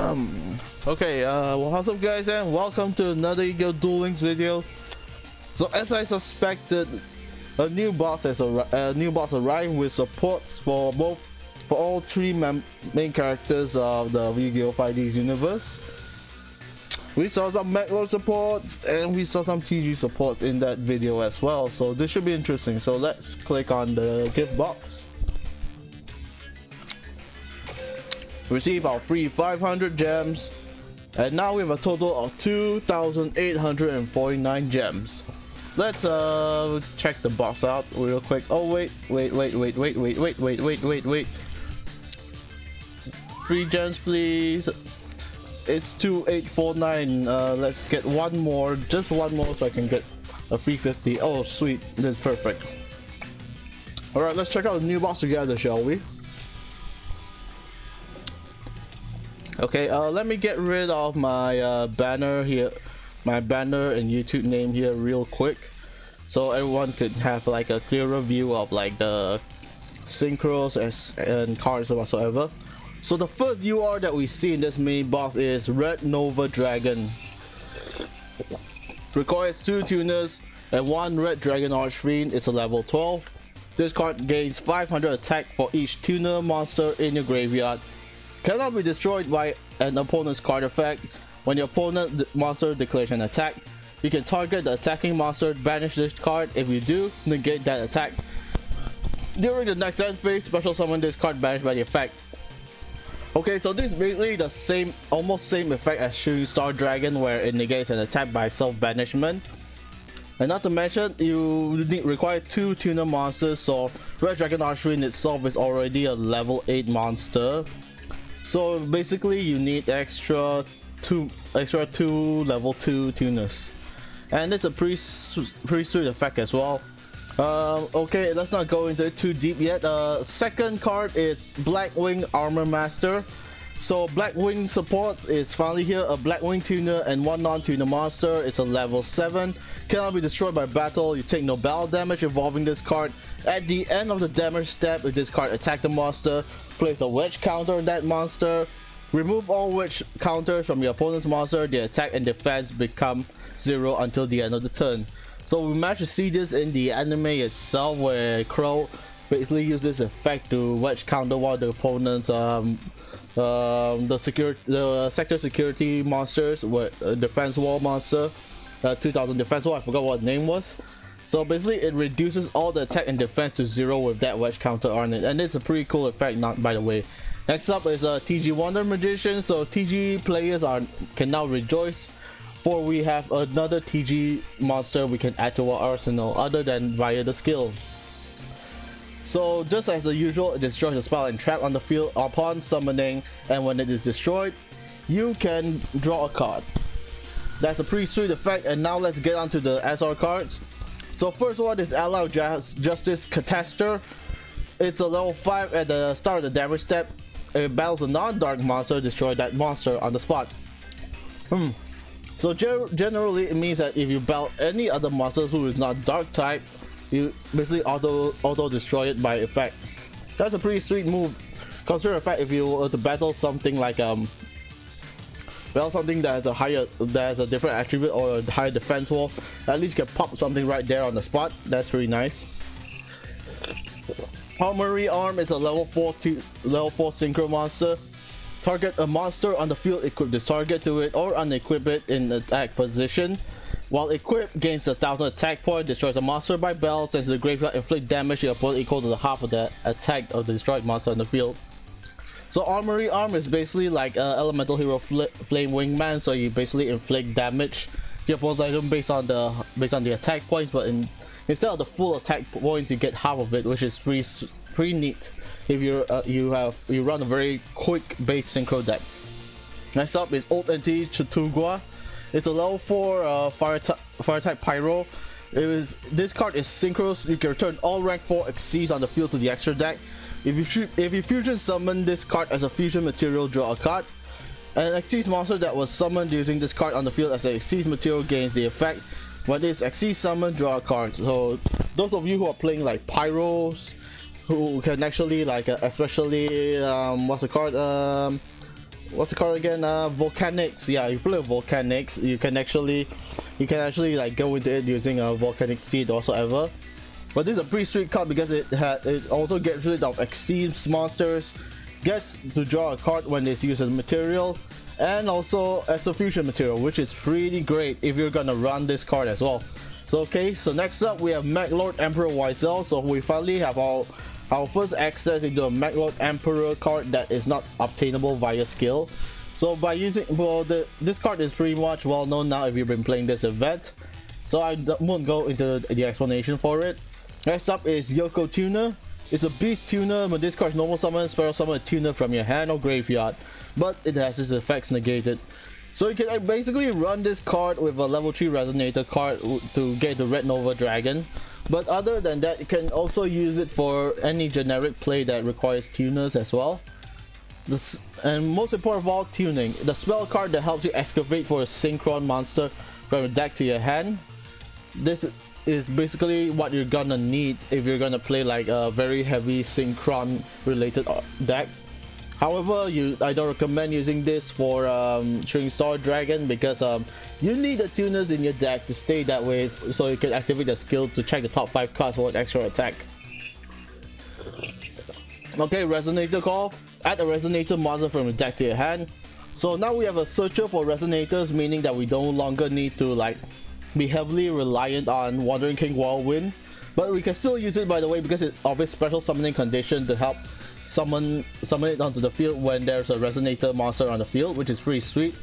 Okay, well, what's up guys, and welcome to another YuGiOh Duel Links video. So as I suspected, a new boss arrived with supports for all three main characters of the YuGiOh 5D's universe. We saw some Meg Lord supports and we saw some TG supports in that video as well, so this should be interesting. So let's click on the gift box. Receive our free 500 gems, and now we have a total of 2,849 gems. Let's check the box out real quick. Oh wait. Free gems please. It's 2,849. Let's get one more, just one more, so I can get a free 50. Oh sweet, that's perfect. Alright, let's check out the new box together, shall we? Okay, let me get rid of my banner here, my banner and YouTube name here real quick, so everyone could have like a clearer view of like the synchros and cards and whatsoever. So the first UR that we see in this mini box is Red Nova Dragon. Requires 2 tuners and 1 Red Dragon Archfiend. It's a level 12. This card gains 500 attack for each tuner monster in your graveyard. Cannot be destroyed by an opponent's card effect. When your opponent monster declares an attack, you can target the attacking monster, banish this card. If you do, negate that attack. During the next end phase, special summon this card banished by the effect. Okay, so this is basically the same, almost same effect as Shooting Star Dragon, where it negates an attack by self-banishment. And not to mention, you require 2 tuner monsters, so Red Dragon Archfiend itself is already a level 8 monster. So basically you need extra two level 2 tuners, and it's a pretty sweet effect as well. Okay, let's not go into it too deep yet. Second card is Blackwing Armor Master. So Blackwing support is finally here, a Blackwing tuner and 1 non-tuner monster. It's a level 7, cannot be destroyed by battle. You take no battle damage involving this card. At the end of the damage step, if this card attacks the monster, place a wedge counter on that monster. Remove all wedge counters from your opponent's monster. The attack and defense become 0 until the end of the turn. So we managed to see this in the anime itself, where Crow basically uses this effect to wedge counter one of the opponent's the sector security monsters with defense wall monster, 2000 defense wall. I forgot what the name was. So basically it reduces all the attack and defense to 0 with that wedge counter on it, and it's a pretty cool effect, not by the way. Next up is TG Wonder Magician. So TG players can now rejoice, for we have another TG monster we can add to our arsenal other than via the skill. So just as the usual, it destroys a spell and trap on the field upon summoning, and when it is destroyed, you can draw a card. That's a pretty sweet effect. And now let's get on to the SR cards. So first one is Ally of Justice Cataster. It's a level 5. At the start of the damage step, it battles a non-dark monster, destroy that monster on the spot. So generally it means that if you battle any other monsters who is not dark type, you basically auto destroy it by effect. That's a pretty sweet move. Consider the fact if you were to battle something like something that has a different attribute or a higher defense wall, at least you can pop something right there on the spot. That's pretty nice. Armory Arm is a level 4 synchro monster. Target a monster on the field, equip this target to it or unequip it in attack position. While equipped, gains 1,000 attack point, destroys a monster by bell, sends to the graveyard, inflict damage to your opponent equal to the half of the attack of the destroyed monster on the field. So Armory Arm is basically like Elemental Hero Flame Wingman, so you basically inflict damage to your opponent's item based on the attack points, but instead of the full attack points, you get half of it, which is pretty neat if you run a very quick base synchro deck. Next up is Old Entity Chatugua. It's a level 4 fire type Pyro. This card is synchros. You can return all rank 4 Xyz on the field to the extra deck. If you fusion summon this card as a fusion material, draw a card. An Xyz monster that was summoned using this card on the field as a Xyz material gains the effect. When it's Xyz summoned, draw a card. So those of you who are playing like Pyros, who can actually like especially what's the card, what's the card again? Volcanics. Yeah, you play Volcanics, you can actually like go into it using a Volcanic Seed or whatsoever. But this is a pretty sweet card because it also gets rid of Exceeds monsters, gets to draw a card when it's used as material, and also as a fusion material, which is pretty great if you're gonna run this card as well. So okay, so next up we have Meg Lord Emperor Wiesel. So we finally have our first access into a Meg Lord Emperor card that is not obtainable via skill. So by using, well, this card is pretty much well known now if you've been playing this event, so I won't go into the explanation for it. Next up is Yoko Tuna. It's a beast tuner. When this card is normal summon, special summon a tuner from your hand or graveyard, but it has its effects negated. So you can basically run this card with a level 3 Resonator card to get the Red Nova Dragon. But other than that, you can also use it for any generic play that requires tuners as well. And most important of all, tuning. The spell card that helps you excavate for a Synchron monster from your deck to your hand. This is basically what you're gonna need if you're gonna play like a very heavy Synchron related deck. However, I don't recommend using this for String Star Dragon because you need the tuners in your deck to stay that way so you can activate the skill to check the top 5 cards for an extra attack. Okay, Resonator call. Add a Resonator monster from your deck to your hand. So now we have a searcher for Resonators, meaning that we no longer need to like be heavily reliant on Wandering King Whirlwind, but we can still use it, by the way, because of its special summoning condition to help summon it onto the field when there's a Resonator monster on the field, which is pretty sweet.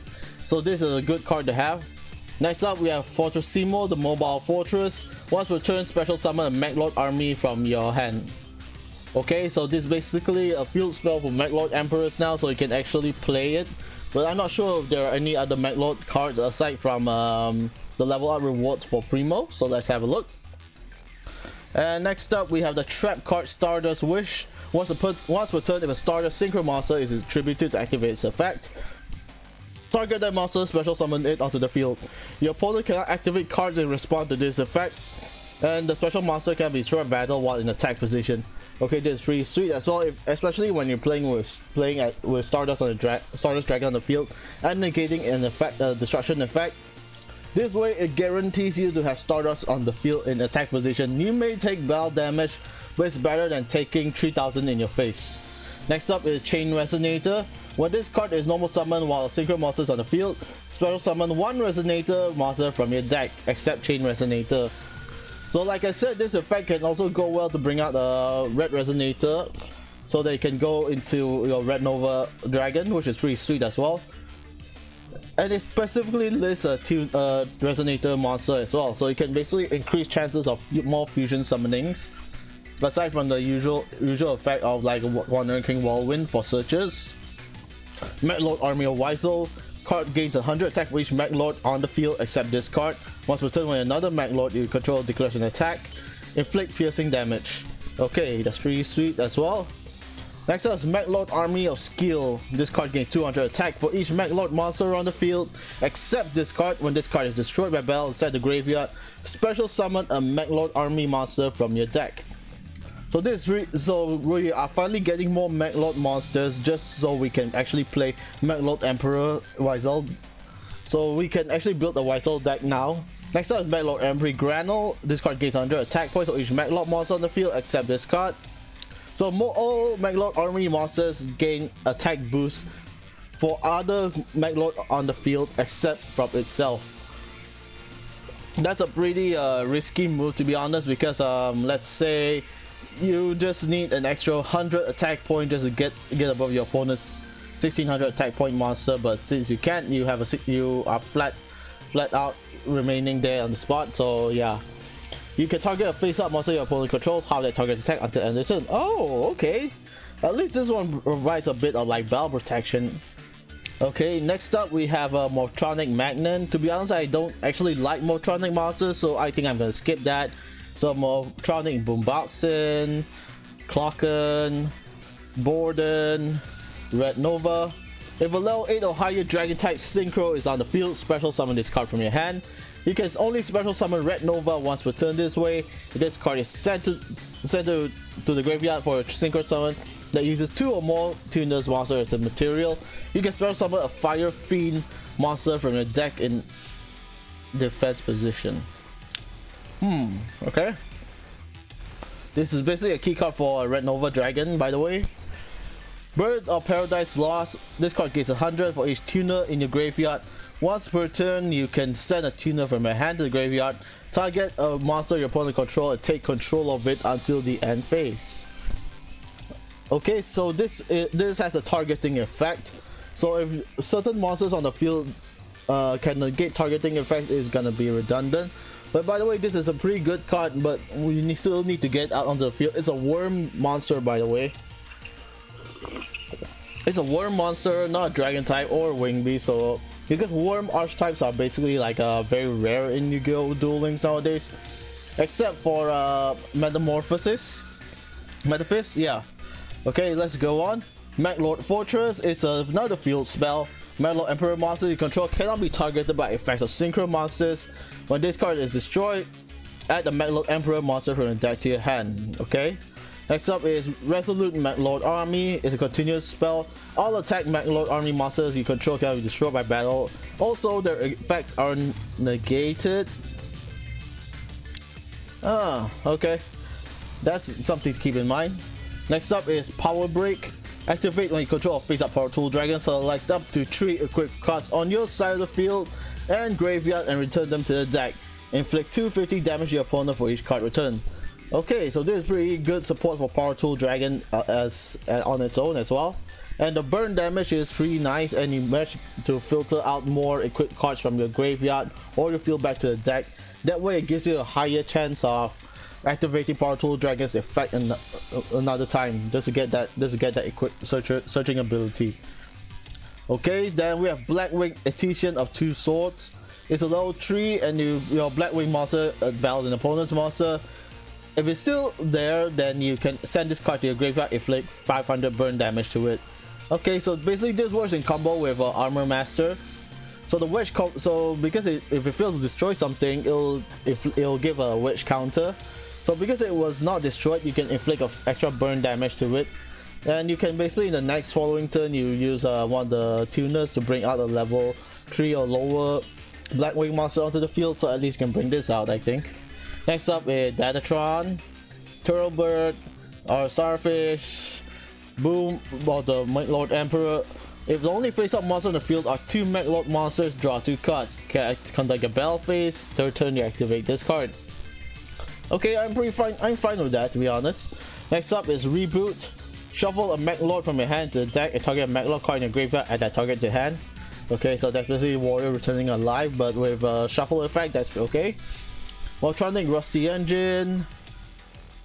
So this is a good card to have. Next up we have Fortressimo, the mobile fortress. Once per turn, special summon a Meg Lord army from your hand. Okay, so this is basically a field spell for Meg Lord Emperors now, so you can actually play it, but I'm not sure if there are any other Meg Lord cards aside from the level up rewards for Primo, so let's have a look. And next up we have the trap card Stardust Wish. Once per turn, if a Stardust Synchro monster is attributed to activate its effect, target that monster, special summon it onto the field. Your opponent cannot activate cards in response to this effect, and the special monster can be destroyed battle while in attack position. Okay, this is pretty sweet as well, especially when you're playing with Stardust on the Stardust Dragon on the field and negating an effect, destruction effect. This way it guarantees you to have Stardust on the field in attack position. You may take battle damage, but it's better than taking 3000 in your face. Next up is Chain Resonator. When this card is normal summon while a Synchro monster is on the field, special summon one Resonator monster from your deck, except Chain Resonator. So like I said, this effect can also go well to bring out a Red Resonator, so they can go into your Red Nova Dragon, which is pretty sweet as well. And it specifically lists a Resonator monster as well, so you can basically increase chances of more fusion summonings, aside from the usual effect of like Wandering King Whirlwind for searches. Meg Lord Army of Wiesel. Card gains 100 attack for each Meg Lord on the field except this card. Once per turn, when another Meg Lord you control declares an attack, inflict piercing damage. Okay, that's pretty sweet as well. Next up is Meg Lord Army of Skill. This card gains 200 attack for each Meg Lord monster on the field except this card. When this card is destroyed by battle inside the graveyard, special summon a Meg Lord Army monster from your deck. So we are finally getting more Meg Lord monsters just so we can actually play Meg Lord Emperor Wiesel. So we can actually build a Wiesel deck now. Next up is Meg Lord Emperor Granule. This card gains 100 attack points for each Meg Lord monster on the field except this card. So all Meg Lord Army monsters gain attack boost for other Meg Lord on the field except from itself. That's a pretty risky move, to be honest, because let's say you just need an extra 100 attack point just to get above your opponent's 1600 attack point monster, but since you can't, you are flat out remaining there on the spot. So yeah, you can target a face-up monster your opponent controls, how that targets attack until end of turn. Oh, okay. At least this one provides a bit of like battle protection. Okay, next up we have a Mortronic Magnon. To be honest, I don't actually like Mortronic monsters, so I think I'm gonna skip that. So Mortronic Boomboxin, Clocken, Borden, Red Nova. If a level 8 or higher dragon type synchro is on the field, special summon this card from your hand. You can only special summon Red Nova once per turn this way. If this card is sent to the graveyard for a synchro summon, that uses 2 or more tuners monster as a material. You can special summon a Fire Fiend monster from your deck in defense position. Okay. This is basically a key card for Red Nova Dragon, by the way. Bird of Paradise Lost. This card gains 100 for each tuner in your graveyard. Once per turn, you can send a tuner from your hand to the graveyard, target a monster your opponent controls, and take control of it until the end phase. Okay, so this has a targeting effect. So if certain monsters on the field can negate targeting effect, is gonna be redundant. But by the way, this is a pretty good card, but we still need to get out onto the field. It's a worm monster, by the way. It's a worm monster, not a dragon type or wing beast. So because worm archetypes are basically like very rare in YuGiOh Duel Links nowadays, except for Metamorphosis. Yeah. Okay, let's go on. Meg Lord Fortress. It's another field spell. Meg Lord Emperor monster you control cannot be targeted by effects of synchro monsters. When this card is destroyed, add the Meg Lord Emperor monster from the deck to your hand. Okay. Next up is Resolute Meg Lord Army. It's a continuous spell. All attack Meg Lord Army monsters you control can be destroyed by battle. Also, their effects are negated. Okay. That's something to keep in mind. Next up is Power Break. Activate when you control a face-up Power Tool Dragon. Select up to 3 equipped cards on your side of the field and graveyard and return them to the deck. Inflict 250 damage to your opponent for each card returned. Okay, so this is pretty good support for Power Tool Dragon on its own as well. And the burn damage is pretty nice, and you manage to filter out more equipped cards from your graveyard or your field back to the deck. That way it gives you a higher chance of activating Power Tool Dragon's effect another time, just to get that equipped searching ability. Okay, then we have Blackwing Etician of 2 Swords. It's a level 3, and your Blackwing monster battles an opponent's monster. If it's still there, then you can send this card to your graveyard, inflict 500 burn damage to it. Okay, so basically this works in combo with Armor Master. So the wedge, because if it fails to destroy something, it'll give a wedge counter. So because it was not destroyed, you can inflict extra burn damage to it. And you can basically in the next following turn, you use one of the tuners to bring out a level 3 or lower Blackwing monster onto the field. So at least you can bring this out, I think. Next up is Datatron, Turtlebird, or Starfish, Boom, or the Meg Lord Emperor. If the only face-up monster on the field are 2 Meg Lord monsters, draw 2 cards. Conduct a battle phase. Third turn, you activate this card. Okay, I'm fine with that, to be honest. Next up is Reboot. Shuffle a Meg Lord from your hand to the deck and target a Meg Lord card in your graveyard. Add that target to hand. Okay, so that's basically Warrior returning alive, but with a shuffle effect, that's okay. Voltronic Rusty Engine,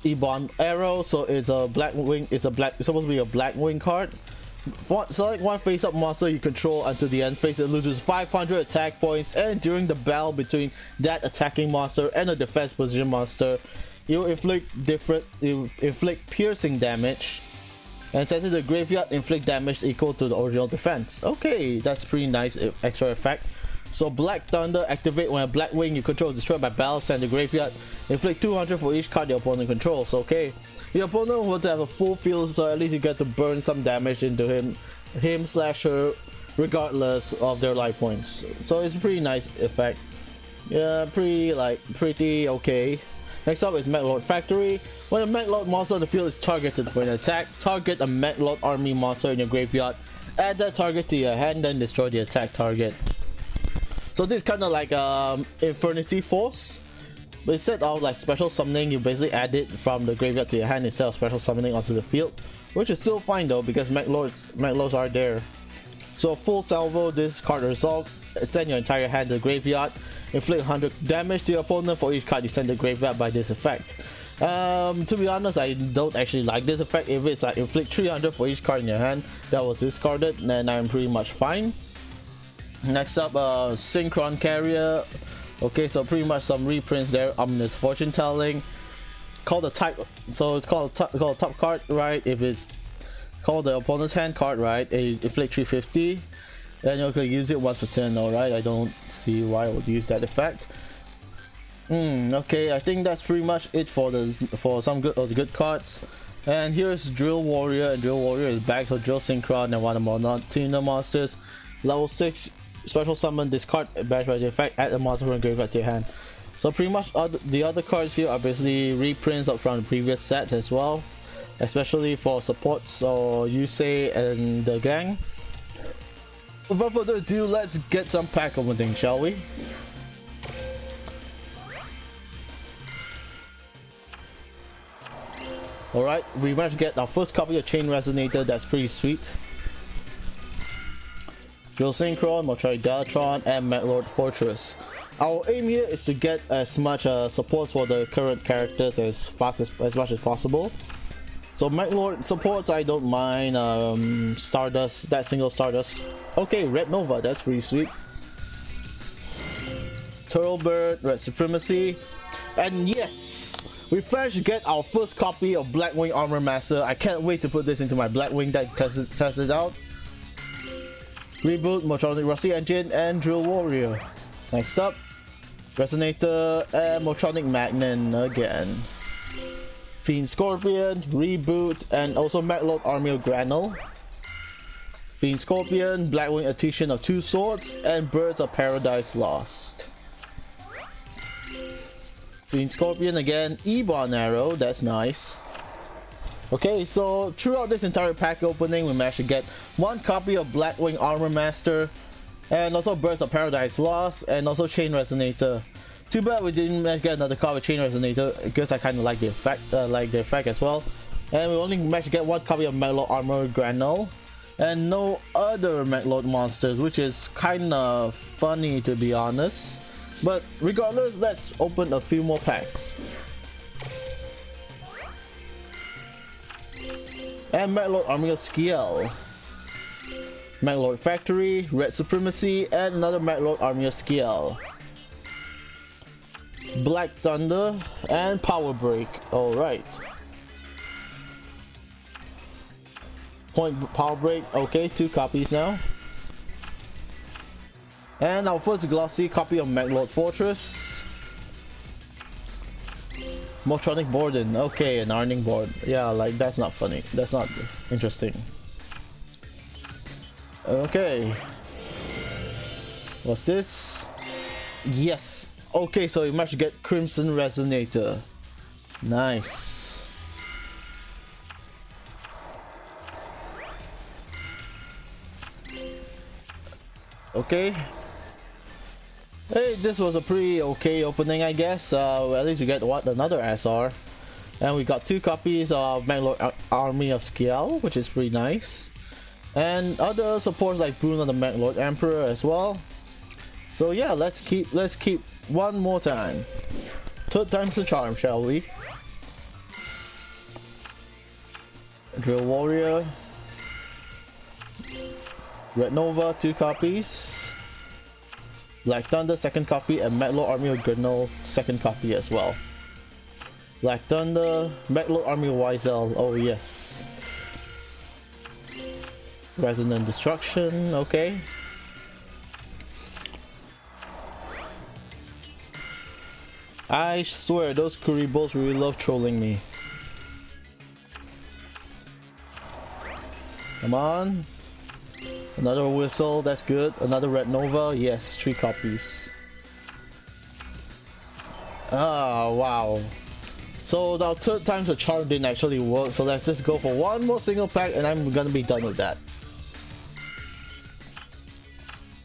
Ebon Arrow, so it's a Blackwing. It's supposed to be a Blackwing card. Select one face-up monster you control until the end phase. It loses 500 attack points, and during the battle between that attacking monster and a defense position monster, you inflict piercing damage, and send it to the graveyard. Inflict damage equal to the original defense. Okay, that's pretty nice extra effect. So Black Thunder, activate when a Blackwing you control is destroyed by battle, send to the graveyard. Inflict 200 for each card your opponent controls. Okay, your opponent will have a full field, so at least you get to burn some damage into him/her, regardless of their life points. So it's a pretty nice effect. Yeah, pretty okay. Next up is Meg Lord Factory. When a Meg Lord monster on the field is targeted for an attack, target a Meg Lord Army monster in your graveyard. Add that target to your hand, then destroy the attack target. So this is kind of like Infernity Force, but instead of like special summoning, you basically add it from the graveyard to your hand instead of special summoning onto the field, which is still fine though because Meg Lords are there. So full salvo, this card resolve. Send your entire hand to the graveyard. Inflict 100 damage to your opponent for each card you send to the graveyard by this effect. To be honest, I don't actually like this effect. If it's like inflict 300 for each card in your hand that was discarded, then I'm pretty much fine. Next up, Synchron Carrier. Okay, so pretty much some reprints there. Ominous Fortune Telling. Call the type, so it's called top card, right? If it's called the opponent's hand card, right? Inflict 350. Then you can use it once per turn, alright? I don't see why I would use that effect. Okay, I think that's pretty much it for some good cards. And here's Drill Warrior, and Drill Warrior is back, so Drill Synchron and one of the Tuna monsters. Level 6 special summon, discard bash magic effect, add a monster from graveyard to your hand. So pretty much the other cards here are basically reprints of from the previous sets as well, especially for supports or Yusei and the gang. Without further ado, let's get some pack opening, shall we? Alright, we managed to get our first copy of Chain Resonator. That's pretty sweet. Drill Synchron, Motronic Deltron, and Meg Lord Fortress. Our aim here is to get as much support for the current characters as much as possible. So Meg Lord supports, I don't mind. Stardust, that single Stardust. Okay, Red Nova, that's pretty sweet. Turtlebird, Red Supremacy, and yes! We managed to get our first copy of Blackwing Armor Master. I can't wait to put this into my Blackwing deck, test it out. Reboot, Motronic Rusty Engine, and Drill Warrior. Next up, Resonator and Motronic Magnon again. Fiend Scorpion, Reboot, and also Meg Lord Army of Granule. Fiend Scorpion, Blackwing Addition of 2 Swords, and Birds of Paradise Lost. Fiend Scorpion again, Ebon Arrow, that's nice. Okay, so throughout this entire pack opening, we managed to get 1 copy of Blackwing Armor Master, and also Birds of Paradise Lost, and also Chain Resonator. Too bad we didn't manage to get another copy of Chain Resonator, because I kind of like the effect, as well. And we only managed to get 1 copy of Meg Lord Armor Granule, and no other Meg Lord monsters, which is kind of funny to be honest. But regardless, let's open a few more packs. And Meg Lord Army of Skiel, Meg Lord Factory, Red Supremacy, and another Meg Lord Army of Skiel. Black Thunder and Power Break. Alright. Point Power Break. Okay, 2 copies now. And our first glossy copy of Meg Lord Fortress. Motronic Borden. Okay, an Arning board. Yeah, like that's not funny. That's not interesting. Okay. What's this? Yes. Okay, so we managed to get Crimson Resonator. Nice. Okay. Hey, this was a pretty okay opening, I guess. At least we get another SR, and we got 2 copies of Meg Lord Army of Skiel, which is pretty nice, and other supports like Bruno the Meg Lord Emperor as well. So yeah, let's keep one more time. 3rd time's the charm, shall we? Drill Warrior, Red Nova, 2 copies. Black Thunder, 2nd copy, and Meg Lord Army of Granule, 2nd copy as well. Black Thunder, Meg Lord Army of Wiesel, oh yes. Resonant Destruction, okay. I swear, those Kuribos really love trolling me. Come on. Another whistle, that's good. Another Red Nova, yes, 3 copies. Ah, wow. So the 3rd time's the charm didn't actually work, so let's just go for 1 more single pack and I'm gonna be done with that.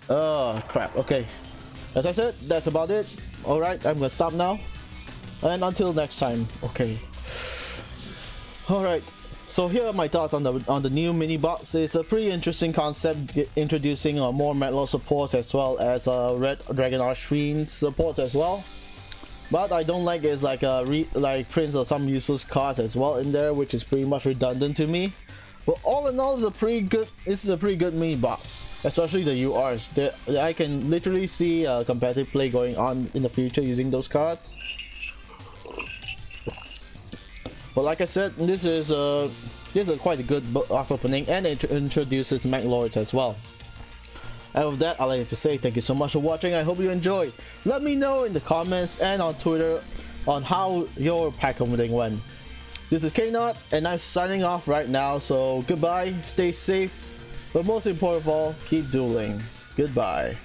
Oh, crap, okay. As I said, that's about it. Alright, I'm gonna stop now. And until next time, okay. Alright. So here are my thoughts on the new mini box. It's a pretty interesting concept, introducing more Meg Lord support as well as Red Dragon Archfiend support as well. But I don't like is like prints of some useless cards as well in there, which is pretty much redundant to me. But all in all, it's a pretty good mini box, especially the URs. I can literally see competitive play going on in the future using those cards. But like I said, this is quite a good box opening, and it introduces Meg Lords as well. And with that, I'd like to say thank you so much for watching. I hope you enjoyed. Let me know in the comments and on Twitter on how your pack opening went. This is KaneNot, and I'm signing off right now, so goodbye, stay safe, but most important of all, keep dueling. Goodbye.